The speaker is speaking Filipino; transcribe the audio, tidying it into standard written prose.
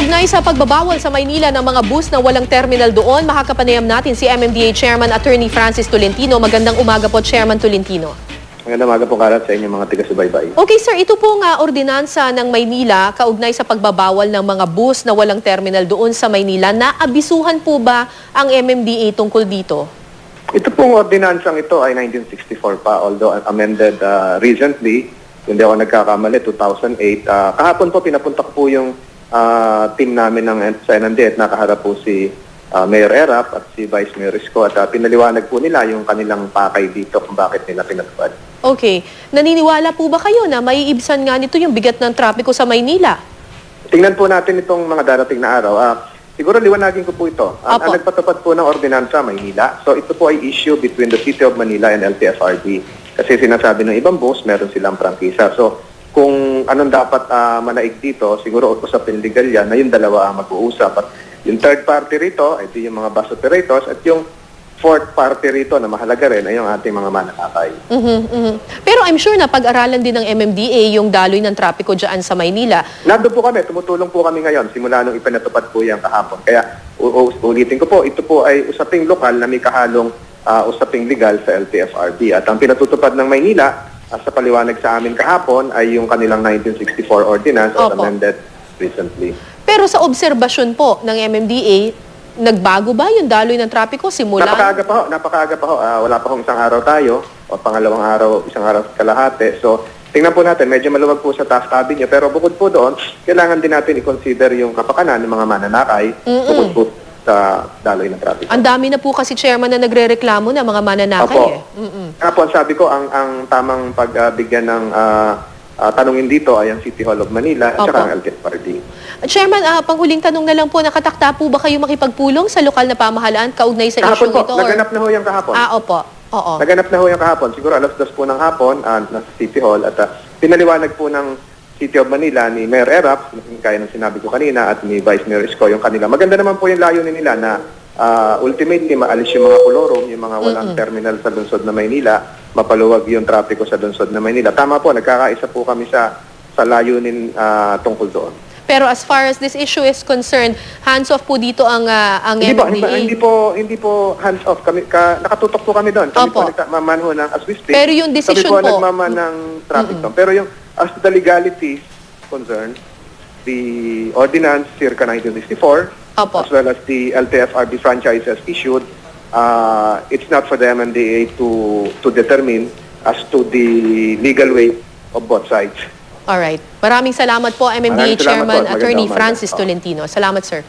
Kaugnay sa pagbabawal sa Maynila ng mga bus na walang terminal doon, makakapanayam natin si MMDA Chairman Attorney Francis Tolentino. Magandang umaga po, Chairman Tolentino. Magandang umaga po, Karat, sa inyong mga taga-subaybay. Okay sir, ito pong ordinansa ng Maynila kaugnay sa pagbabawal ng mga bus na walang terminal doon sa Maynila. Naabisuhan po ba ang MMDA tungkol dito? Ito pong ordinansang ito ay 1964 pa, although amended recently, hindi ako nagkakamali, 2008. Kahapon po pinapunta ko po yung team namin sa NMD at nakaharap po si Mayor Erap at si Vice Mayor Isko at pinaliwanag po nila yung kanilang pakay dito kung bakit nila pinatupad. Okay. Naniniwala po ba kayo na maiibsan nga nito yung bigat ng trapiko sa Maynila? Tingnan po natin itong mga darating na araw. Siguro liwanagin ko po ito. Ang nagpatupad po ng ordinansa Maynila. So ito po ay issue between the City of Manila and LTFRB. Kasi sinasabi ng ibang bus, meron silang prangkisa. So kung anong dapat manaig dito, siguro usapin legal yan na yung dalawa ang mag-uusap. At yung third party rito, ito yung mga bus operators, at yung fourth party rito na mahalaga rin ay yung ating mga mananakay. Pero I'm sure na pag-aralan din ng MMDA yung daloy ng trapiko dyan sa Maynila. Nandun po kami, tumutulong po kami ngayon simula nung ipinatupad po yan kahapon. Kaya ulitin ko po, ito po ay usaping lokal na may kahalong usaping legal sa LTFRB. At ang pinatutupad ng Maynila, sa paliwanag sa amin kahapon, ay yung kanilang 1964 ordinance as amended recently. Pero sa obserbasyon po ng MMDA, nagbago ba yung daloy ng trapiko simula? Napakaaga pa ho. Wala pa hong isang araw tayo, o pangalawang araw, isang araw kalahati. So, tingnan po natin, medyo maluwag po sa task cabinet. Pero bukod po doon, kailangan din natin i-consider yung kapakanan ng mga mananakay, bukod po sa daloy ng trapiko. Ang dami na po kasi, Chairman, na nagre-reklamo na mga mananakay. Kapon, sabi ko, ang tamang pagbigyan ng tanungin dito ay ang City Hall of Manila at saka ang LTFRB. Chairman, panghuling tanong na lang po, nakatakta po ba kayo makipagpulong sa lokal na pamahalaan kaugnay sa kahapon isyong po, ito? naganap na ho yung kahapon. Opo. Oo. Naganap na ho yung kahapon. Siguro alas 2 po ng hapon nasa City Hall at pinaliwanag po ng City of Manila ni Mayor Erap, kaya ng sinabi ko kanina, at ni Vice Mayor Isko yung kanila. Maganda naman po yung layunin nila na ultimately maalis yung mga kolorom, yung mga walang terminal sa lungsod na Maynila, mapaluwag yung trapiko sa lungsod na Maynila. Tama po, nagkakaisa po kami sa layunin tungkol doon. Pero as far as this issue is concerned, hands-off po dito ang MMDA? Hindi po hands-off. Nakatutok po kami doon. Kami po nagmaman ho ng as we speak. Pero yung decision kami po nagmaman ng traffic doon. Pero yung as the legalities concerned, the ordinance circa 1964, as well as the LTFRB franchises issued, it's not for the MMDA to determine as to the legal weight of both sides. Alright. Maraming salamat po, MMDA Chairman Attorney Francis Tolentino. Salamat, sir.